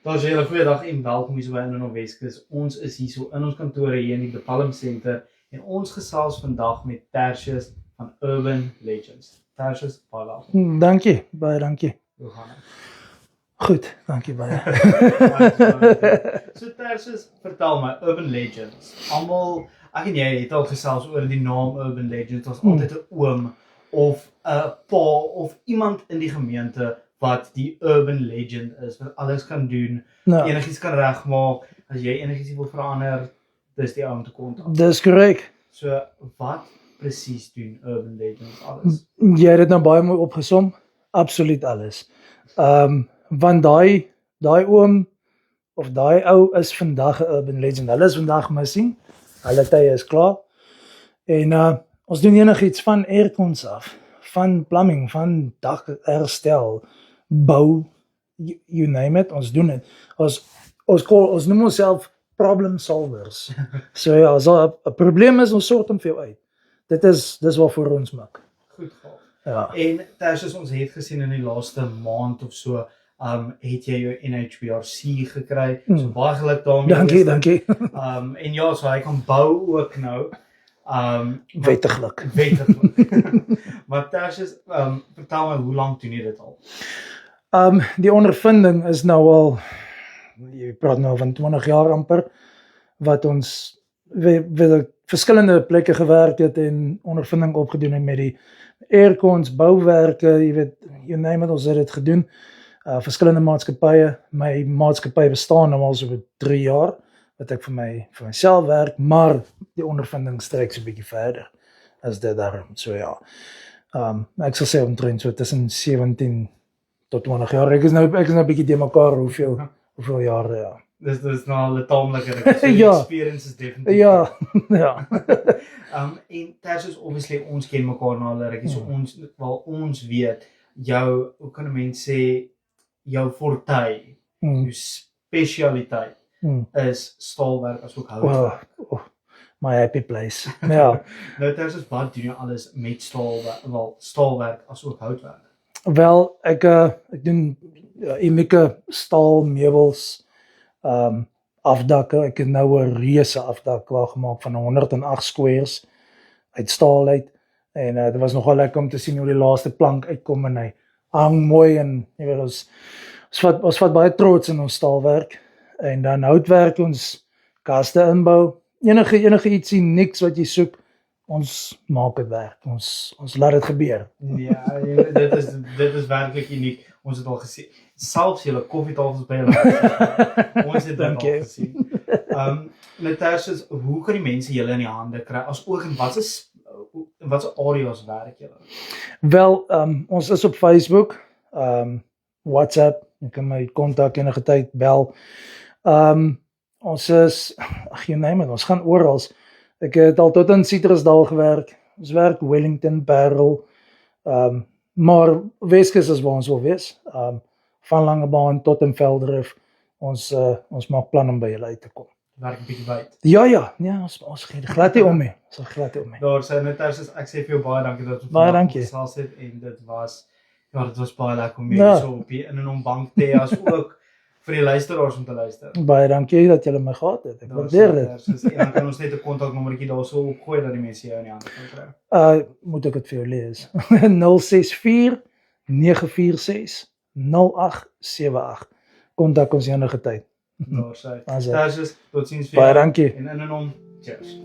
Daar is 'n hele goeie dag en welkom hier so by In en Weskus. Ons is hier so in ons kantore hier in die De Palm Center en ons gesels vandag met Tertius van Urban Legends. Tertius, baie welkom. Dankie, baie dankie. Hoe gaan dit? Goed, dankie baie. So Tertius, vertel my, Urban Legends. Almal, ek en jy het al gesels oor die naam Urban Legends. Daar's altyd 'n oom of 'n pa of iemand in die gemeente wat die urban legend is, wat alles kan doen, Nou, enigiets kan regmaak, as jy enigiets wil verander, dis die ou om te kontak. dis korrek. So, wat presies doen urban legends alles? Jy het dit nou baie mooi opgesom. Absoluut alles. Want daai oom of daai ou is vandag 'n urban legend. Hulle is vandag missing. Hulle tye is klaar. En ons doen enigiets van aircons af, van plumbing, van dakherstel, bou, you name it, ons doen dit. Ons noem onsself problem solvers. So ja, as daar 'n probleem is, ons sort hom vir jou uit. Dis waarvoor ons maak. Goed gaaf. Ja. En Tertius, ons het gesien in die laaste maand of so, het jy jou NHBRC gekry, so baie geluk daarmee. Dankie. En ja, so hy kan bou ook nou. Wettiglik. Maar Tertius, vertel my, hoe lank doen jy dit al? Die ondervinding is nou al, jy praat nou van 20 jaar amper, wat ons weet verskillende plekke gewerk het en ondervinding opgedoen het met die aircons, bouwerke, jy weet, you name it, ons het dit gedoen. Verskillende maatskappye, my maatskappy bestaan nou al so vir 3 jaar, wat ek vir myself werk, maar die ondervinding strek so 'n bietjie verder as dit daarom, so ja. Ek sal sê omtrent so tussen 17 tot 20 jaar. Ek is nou 'n bietjie de mekaar hoeveel jare, ja. Dis nou al 'n taamlike, so Ja. experience is definitief. Ja, ja. En Tertius, obviously, ons ken mekaar nou al rukkie, so ons weet, hoe kan 'n mens sê, jou fortuin, jou spesialiteit, is staalwerk asook houtwerk. My happy place. Ja. Nou Tertius, wat doen jy alles met staalwerk asook houtwerk? Wel, ek doen unieke staal meubels, afdakke. Ek het nou 'n reuse afdak klaar gemaak van 108 squares uit staal uit. En dit was nogal lekker om te sien hoe die laaste plank uitkom en hy hang mooi en jy weet ons vat baie trots in ons staalwerk. En dan houtwerk, ons kaste inbou, enige ietsie niks wat jy soek, ons maak dit werk. Ons laat dit gebeur. Ja, dit is werklik uniek. Ons het al gesien, selfs julle koffietafels by julle. Ons het dit al gesien. Nou Tertius, hoe kan die mense julle in die hande kry? As ook in watse areas werk julle? Wel, ons is op Facebook, WhatsApp, jy kan my kontak enige tyd bel. Ons is, jy neem het, ons gaan oral. Ek het al tot in Citrusdal gewerk. Ons werk Wellington, Parel, maar Weskus is waar ons wil wees. Van Langebaan tot in Veldrif. Ons maak plan om by julle uit te kom. Werk 'n bietjie wyd. Ja, ons gee glad nie om nie. Ons gee glad nie om nie. Daar sê net Tertius, ek sê vir jou baie dankie dat ons Baie dankie. gesels het en dit was baie lekker om jou so op die In en Om bank te hê, as ook vir die luisteraars om te luister. Baie dankie dat julle my gehad het. Ek waardeer dit. En dan kan ons net 'n kontaknommertjie daarso opgooi dat die mense jou in die hande kan kry. Moet ek dit vir jou lees? 064 946 0878. Kontak ons enige tyd. Daar sê. Tertius, totsiens vir Baie dankie. En In en Om. Cheers.